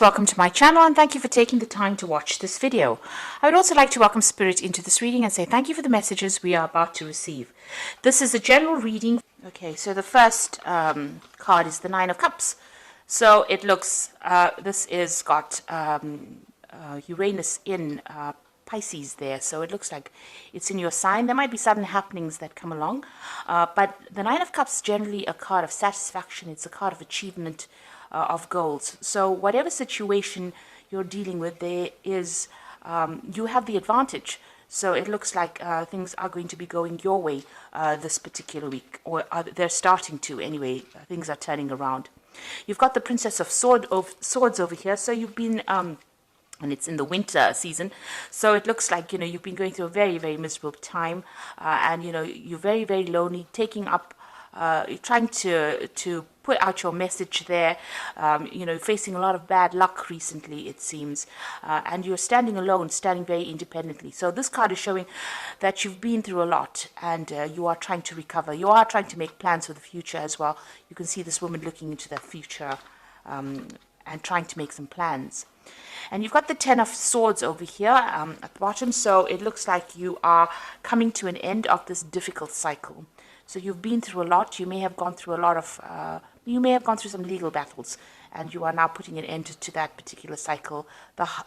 Welcome to my channel and thank you for taking the time to watch this video. I would also like to welcome Spirit into this reading and say thank you for the messages we are about to receive. This is a general reading. Okay, so the first card is the Nine of Cups. So it looks, this is got Uranus in Pisces there, so it looks like it's in your sign. There might be sudden happenings that come along, but the Nine of Cups is generally a card of satisfaction. It's a card of achievement, of goals. So whatever situation you're dealing with, there is you have the advantage. So it looks like things are going to be going your way this particular week, or they're starting to anyway. Things are turning around. You've got the Princess of Swords over here. So you've been and it's in the winter season, so it looks like you've been going through a very, very miserable time, and you're very, very lonely, taking up trying to put out your message there, facing a lot of bad luck recently, it seems, and you're standing alone, standing very independently. So this card is showing that you've been through a lot, and you are trying to recover. You are trying to make plans for the future as well. You can see this woman looking into the future and trying to make some plans. And you've got the Ten of Swords over here at the bottom, so it looks like you are coming to an end of this difficult cycle. So you've been through a lot. You may have gone through a lot of, you may have gone through some legal battles, and you are now putting an end to that particular cycle.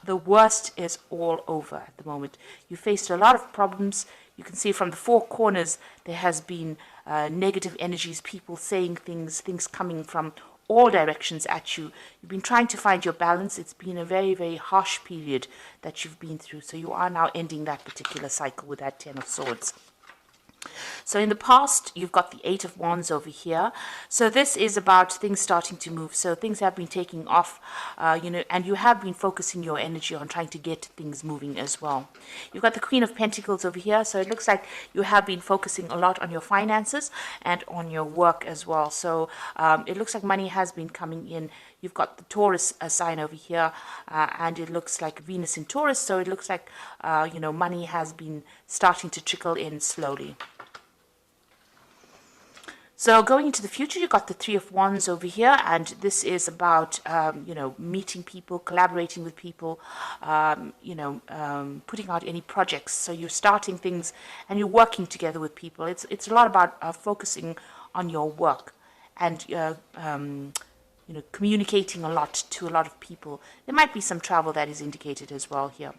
The worst is all over at the moment. You faced a lot of problems. You can see from the four corners there has been negative energies, people saying things coming from all directions at you. You've been trying to find your balance. It's been a very, very harsh period that you've been through. So you are now ending that particular cycle with that Ten of Swords. So in the past, you've got the Eight of Wands over here. So this is about things starting to move. So things have been taking off, and you have been focusing your energy on trying to get things moving as well. You've got the Queen of Pentacles over here. So it looks like you have been focusing a lot on your finances and on your work as well. So it looks like money has been coming in. You've got the Taurus sign over here, and it looks like Venus in Taurus. So it looks like, money has been starting to trickle in slowly. So going into the future, you've got the Three of Wands over here, and this is about, meeting people, collaborating with people, putting out any projects. So you're starting things and you're working together with people. It's a lot about focusing on your work and communicating a lot to a lot of people. There might be some travel that is indicated as well here.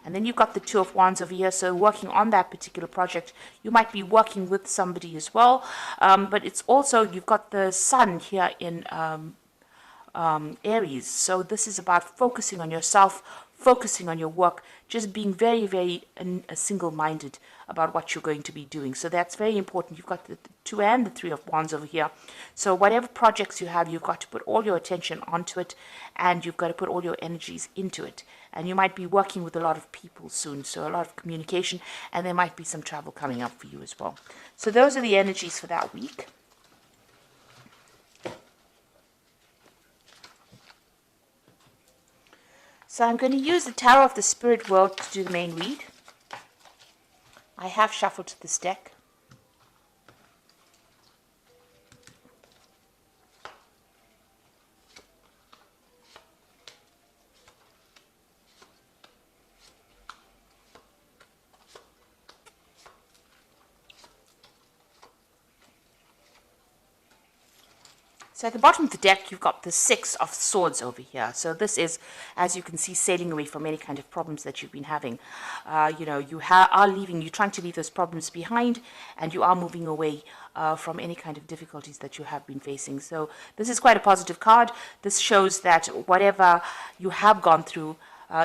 And then you've got the Two of Wands over here. So working on that particular project, you might be working with somebody as well. But it's also, you've got the Sun here in Aries. So this is about focusing on yourself, focusing on your work, just being very, very single-minded about what you're going to be doing. So that's very important. You've got the Two and the Three of Wands over here. So whatever projects you have, you've got to put all your attention onto it, and you've got to put all your energies into it. And you might be working with a lot of people soon, so a lot of communication, and there might be some travel coming up for you as well. So those are the energies for that week. So I'm going to use the Tarot of the Spirit World to do the main read. I have shuffled this deck. So at the bottom of the deck, you've got the Six of Swords over here. So this is, as you can see, sailing away from any kind of problems that you've been having. You are leaving, you're trying to leave those problems behind, and you are moving away from any kind of difficulties that you have been facing. So this is quite a positive card. This shows that whatever you have gone through,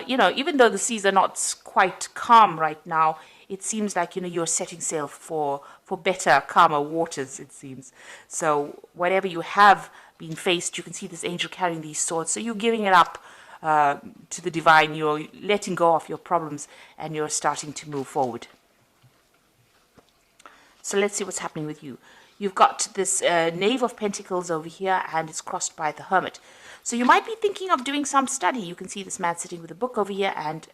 even though the seas are not quite calm right now, it seems like, you're setting sail for better, calmer waters, it seems. So whatever you have been faced, you can see this angel carrying these swords. So you're giving it up to the divine. You're letting go of your problems, and you're starting to move forward. So let's see what's happening with you. You've got this Knave of Pentacles over here, and it's crossed by the Hermit. So you might be thinking of doing some study. You can see this man sitting with a book over here, and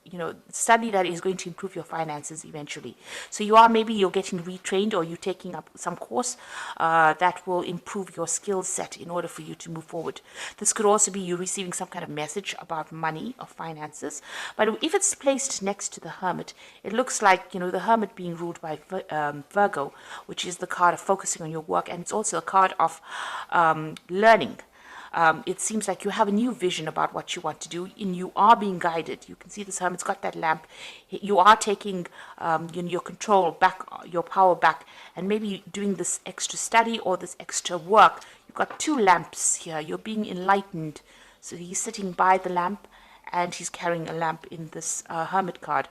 study that is going to improve your finances eventually. So you're getting retrained, or you're taking up some course that will improve your skill set in order for you to move forward. This could also be you receiving some kind of message about money or finances. But if it's placed next to the Hermit, it looks like the Hermit being ruled by Virgo, which is the card of focusing on your work, and it's also a card of learning. It seems like you have a new vision about what you want to do, and you are being guided. You can see this Hermit's got that lamp. You are taking your control back, your power back, and maybe doing this extra study or this extra work. You've got two lamps here. You're being enlightened. So he's sitting by the lamp, and he's carrying a lamp in this Hermit card.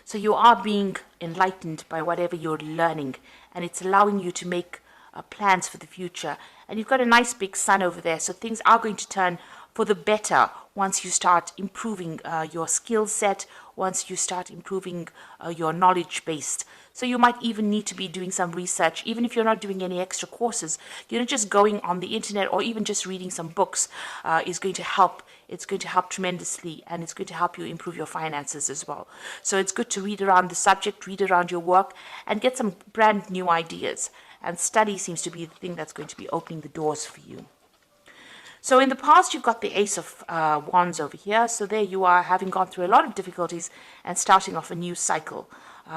So you are being enlightened by whatever you're learning, and it's allowing you to make plans for the future. And you've got a nice big sun over there, so things are going to turn for the better once you start improving your skill set, once you start improving your knowledge base. So you might even need to be doing some research, even if you're not doing any extra courses. Just going on the internet or even just reading some books is going to help. It's going to help tremendously, and it's going to help you improve your finances as well. So it's good to read around the subject, read around your work, and get some brand new ideas. And study seems to be the thing that's going to be opening the doors for you. So in the past, you've got the Ace of Wands over here. So there you are, having gone through a lot of difficulties and starting off a new cycle.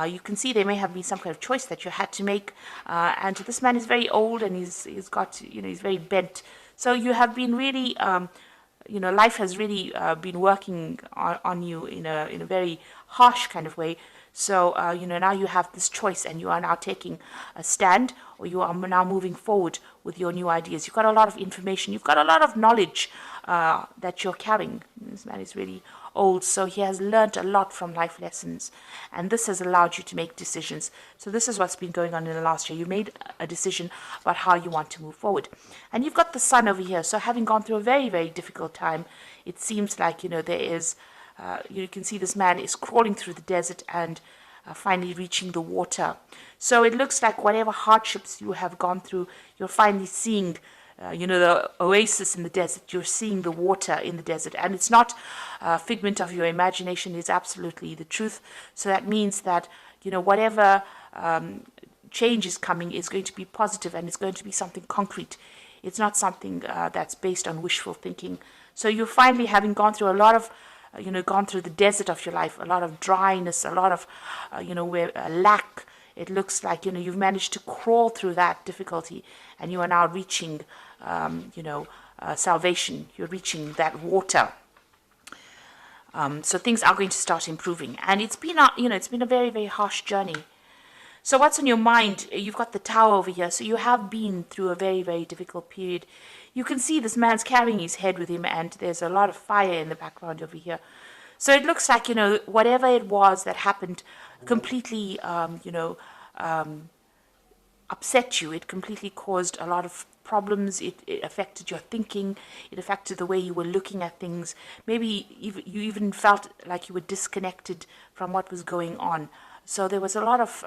You can see there may have been some kind of choice that you had to make. And this man is very old, and he's got, he's very bent. So you have been really, life has really been working on you in a very harsh kind of way. So, now you have this choice, and you are now taking a stand, or you are now moving forward with your new ideas. You've got a lot of information. You've got a lot of knowledge that you're carrying. This man is really old, so he has learned a lot from life lessons, and this has allowed you to make decisions. So this is what's been going on in the last year. You made a decision about how you want to move forward. And you've got the sun over here. So having gone through a very, very difficult time, it seems like, there is... you can see this man is crawling through the desert and finally reaching the water. So it looks like whatever hardships you have gone through, you're finally seeing, the oasis in the desert. You're seeing the water in the desert. And it's not a figment of your imagination. It's absolutely the truth. So that means that, whatever change is coming is going to be positive, and it's going to be something concrete. It's not something that's based on wishful thinking. So you're finally, having gone through a lot of gone through the desert of your life, a lot of dryness, a lot of, where lack. It looks like, you've managed to crawl through that difficulty, and you are now reaching, salvation. You're reaching that water. So things are going to start improving, and it's been a very, very harsh journey. So what's on your mind? You've got the Tower over here. So you have been through a very, very difficult period. You can see this man's carrying his head with him, and there's a lot of fire in the background over here. So it looks like, whatever it was that happened completely, upset you. It completely caused a lot of problems. It affected your thinking. It affected the way you were looking at things. Maybe you even felt like you were disconnected from what was going on. So there was a lot of,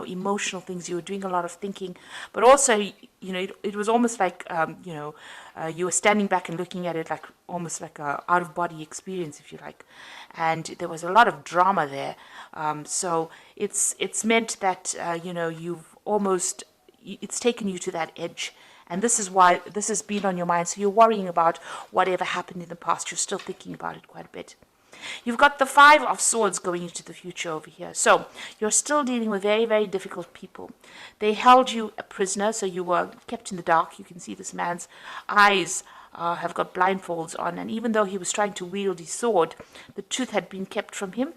emotional things. You were doing a lot of thinking, but also, it was almost like, you were standing back and looking at it like almost like a out-of-body experience, if you like. And there was a lot of drama there. So it's meant that, you've almost, it's taken you to that edge. And this is why this has been on your mind. So you're worrying about whatever happened in the past. You're still thinking about it quite a bit. You've got the Five of Swords going into the future over here. So you're still dealing with very, very difficult people. They held you a prisoner, so you were kept in the dark. You can see this man's eyes have got blindfolds on. And even though he was trying to wield his sword, the truth had been kept from him.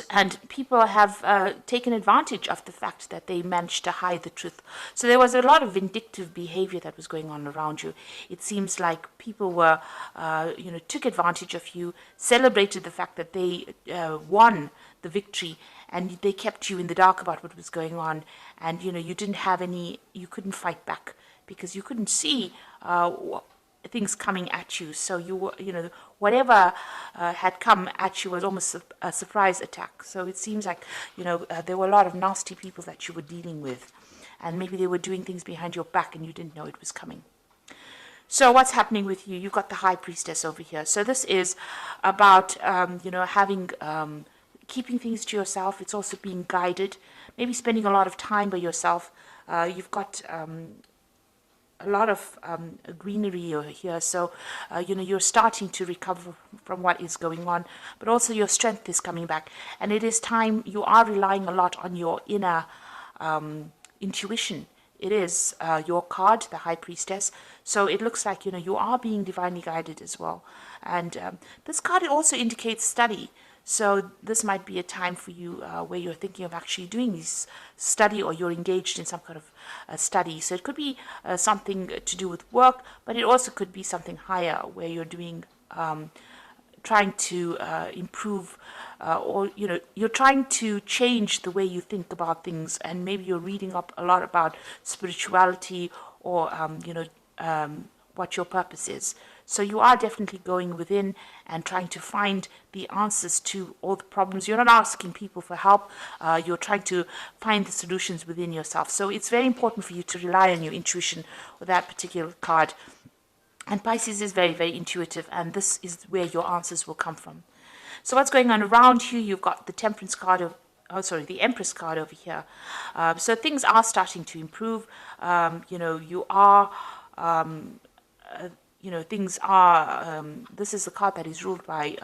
And people have taken advantage of the fact that they managed to hide the truth. So there was a lot of vindictive behavior that was going on around you. It seems like people were, took advantage of you, celebrated the fact that they won the victory, and they kept you in the dark about what was going on. And, you didn't have you couldn't fight back because you couldn't see things coming at you. So you were, whatever had come at you was almost a surprise attack. So it seems like, there were a lot of nasty people that you were dealing with, and maybe they were doing things behind your back and you didn't know it was coming. So what's happening with you? You've got the High Priestess over here. So this is about, having, keeping things to yourself. It's also being guided, maybe spending a lot of time by yourself. You've got a lot of greenery over here, so you're starting to recover from what is going on, but also your strength is coming back, and it is time. You are relying a lot on your inner intuition. It is your card, the High Priestess, so it looks like you are being divinely guided as well. And this card, it also indicates study. So this might be a time for you where you're thinking of actually doing this study, or you're engaged in some kind of study. So it could be something to do with work, but it also could be something higher where you're doing, trying to improve, or you're trying to change the way you think about things, and maybe you're reading up a lot about spirituality, or what your purpose is. So you are definitely going within and trying to find the answers to all the problems. You're not asking people for help. You're trying to find the solutions within yourself. So it's very important for you to rely on your intuition with that particular card. And Pisces is very, very intuitive, and this is where your answers will come from. So what's going on around you? You've got the Temperance card the Empress card over here. So things are starting to improve. You are... things are, this is the card that is ruled by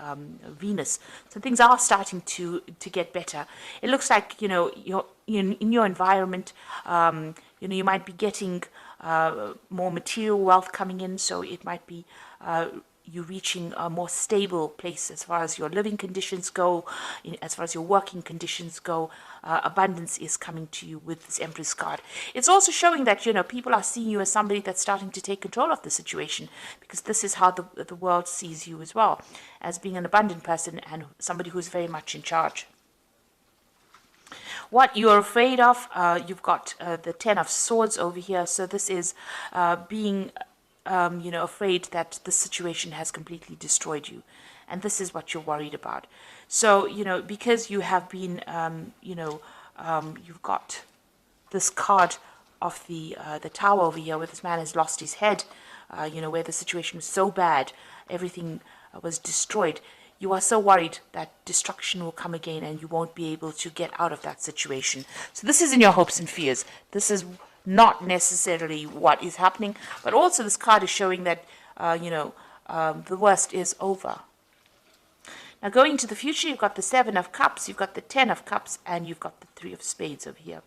Venus. So things are starting to get better. It looks like, you're in your environment, you might be getting more material wealth coming in. So it might be you reaching a more stable place as far as your living conditions go, as far as your working conditions go. Abundance is coming to you with this Empress card. It's also showing that, people are seeing you as somebody that's starting to take control of the situation, because this is how the world sees you as well, as being an abundant person and somebody who's very much in charge. What you're afraid of, you've got the Ten of Swords over here. So this is being afraid that the situation has completely destroyed you. And this is what you're worried about. So, because you have been, you've got this card of the Tower over here, where this man has lost his head, where the situation was so bad, everything was destroyed. You are so worried that destruction will come again and you won't be able to get out of that situation. So this is in your hopes and fears. This is not necessarily what is happening, but also this card is showing that, the worst is over. Now going to the future, you've got the Seven of Cups, you've got the Ten of Cups, and you've got the Three of Spades over here.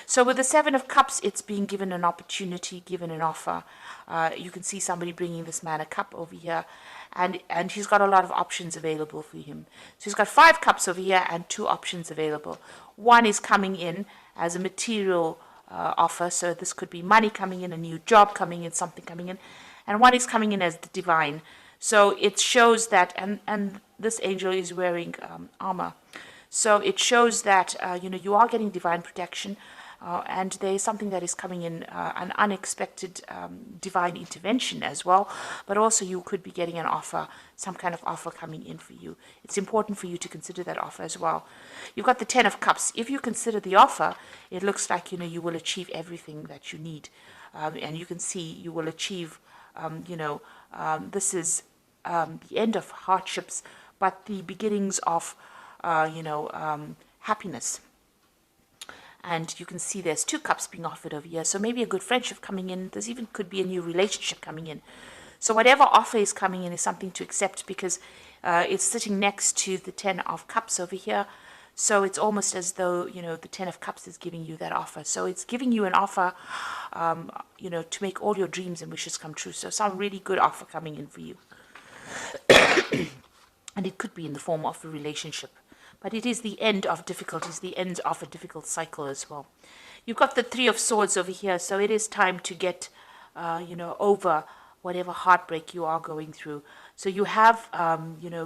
So with the Seven of Cups, it's being given an opportunity, given an offer. You can see somebody bringing this man a cup over here, and he's got a lot of options available for him. So he's got 5 cups over here and 2 options available. One is coming in as a material offer, so this could be money coming in, a new job coming in, something coming in, and one is coming in as the divine. So it shows that, and this angel is wearing armor, so it shows that you are getting divine protection, and there is something that is coming in, an unexpected divine intervention as well, but also you could be getting an offer, some kind of offer coming in for you. It's important for you to consider that offer as well. You've got the Ten of Cups. If you consider the offer, it looks like you will achieve everything that you need, and you can see you will achieve, this is the end of hardships, but the beginnings of happiness. And you can see there's 2 cups being offered over here. So maybe a good friendship coming in. There's even could be a new relationship coming in. So whatever offer is coming in is something to accept, because it's sitting next to the Ten of Cups over here. So it's almost as though, the Ten of Cups is giving you that offer. So it's giving you an offer, to make all your dreams and wishes come true. So some really good offer coming in for you. And it could be in the form of a relationship. But it is the end of difficulties, the end of a difficult cycle as well. You've got the Three of Swords over here, so it is time to get, over whatever heartbreak you are going through. So you have,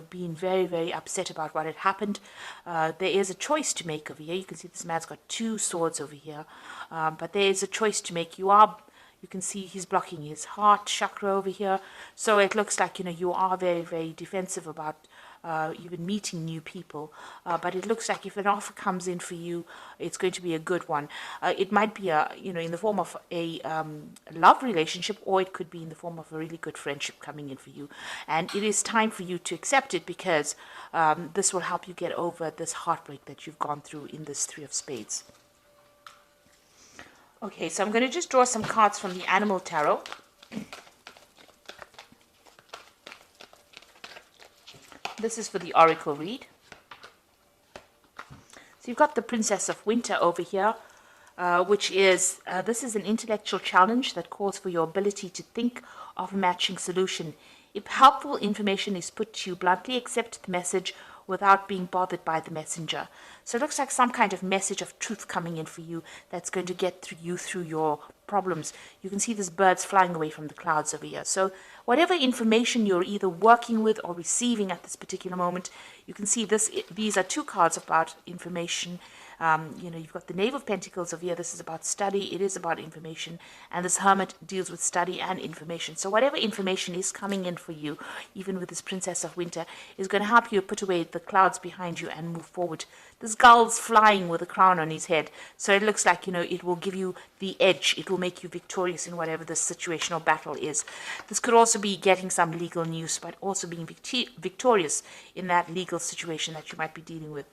been very, very upset about what had happened. There is a choice to make over here. You can see this man's got 2 swords over here, but there is a choice to make. You are You can see he's blocking his heart chakra over here. So it looks like, you are very, very defensive about even meeting new people. But it looks like if an offer comes in for you, it's going to be a good one. It might be in the form of a love relationship, or it could be in the form of a really good friendship coming in for you. And it is time for you to accept it, because this will help you get over this heartbreak that you've gone through in this Three of Spades. Okay, so I'm going to just draw some cards from the Animal Tarot. This is for the Oracle read. So you've got the Princess of Winter over here, which is, this is an intellectual challenge that calls for your ability to think of a matching solution. If helpful information is put to you bluntly, accept the message without being bothered by the messenger. So it looks like some kind of message of truth coming in for you that's going to get through your problems. You can see these birds flying away from the clouds over here. So whatever information you're either working with or receiving at this particular moment, you can see these are two cards about information. You've got the Knave of Pentacles over here. This is about study. It is about information. And this Hermit deals with study and information. So whatever information is coming in for you, even with this Princess of Winter, is going to help you put away the clouds behind you and move forward. This gull's flying with a crown on his head. So it looks like, it will give you the edge. It will make you victorious in whatever the situation or battle is. This could also be getting some legal news, but also being victorious in that legal situation that you might be dealing with.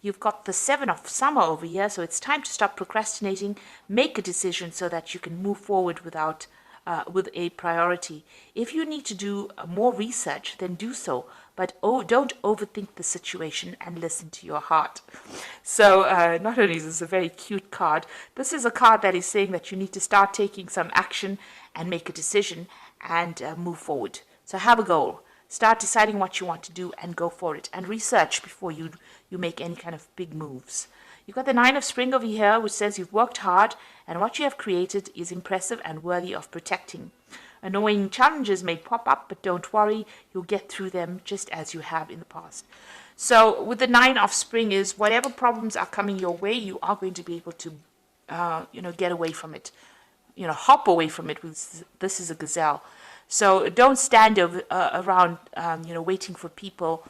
You've got the Seven of Summer over here, so it's time to stop procrastinating, make a decision so that you can move forward with a priority. If you need to do more research, then do so, but don't overthink the situation and listen to your heart. So not only is this a very cute card, this is a card that is saying that you need to start taking some action and make a decision and move forward. So have a goal. Start deciding what you want to do and go for it, and research before you make any kind of big moves. You've got the Nine of Spring over here, which says you've worked hard and what you have created is impressive and worthy of protecting. Annoying challenges may pop up, but don't worry, you'll get through them just as you have in the past. So with the Nine of Spring is whatever problems are coming your way, you are going to be able to, get away from it, hop away from it. This is a gazelle. So don't stand around, waiting for people.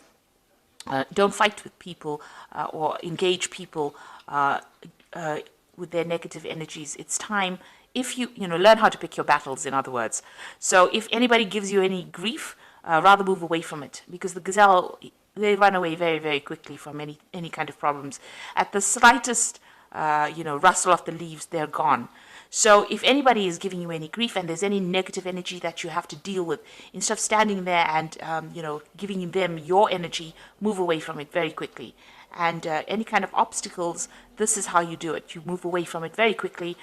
Don't fight with people or engage people with their negative energies. It's time, if you learn how to pick your battles, in other words. So if anybody gives you any grief, rather move away from it, because the gazelle, they run away very, very quickly from any kind of problems. At the slightest, rustle of the leaves, they're gone. So if anybody is giving you any grief and there's any negative energy that you have to deal with, instead of standing there and, giving them your energy, move away from it very quickly. And any kind of obstacles, this is how you do it. You move away from it very quickly.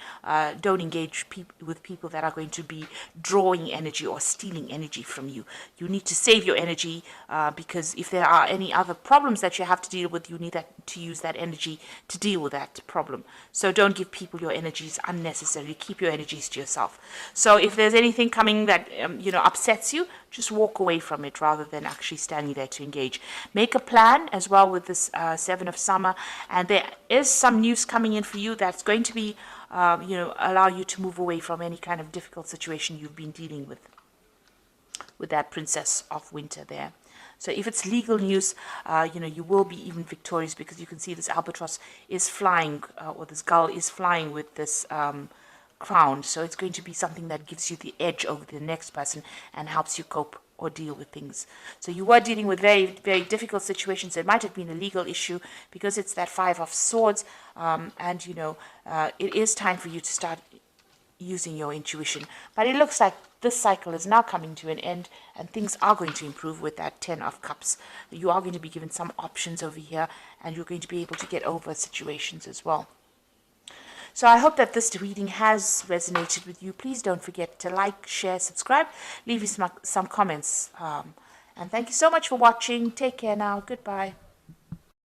Don't engage with people that are going to be drawing energy or stealing energy from you. You need to save your energy because if there are any other problems that you have to deal with, you need to use that energy to deal with that problem. So don't give people your energies unnecessarily. Keep your energies to yourself. So if there's anything coming that upsets you, just walk away from it rather than actually standing there to engage. Make a plan as well with this Seven of Summer, and there is some news coming in for you that's going to be, allow you to move away from any kind of difficult situation you've been dealing with that Princess of Winter there. So if it's legal news, you will be even victorious, because you can see this albatross is flying, or this gull is flying with this crown. So it's going to be something that gives you the edge over the next person and helps you cope or deal with things. So you were dealing with very, very difficult situations. It might have been a legal issue because it's that Five of Swords, and it is time for you to start using your intuition. But it looks like this cycle is now coming to an end and things are going to improve with that Ten of Cups. You are going to be given some options over here, and you're going to be able to get over situations as well. So I hope that this reading has resonated with you. Please don't forget to like, share, subscribe, leave me some comments. And thank you so much for watching. Take care now. Goodbye.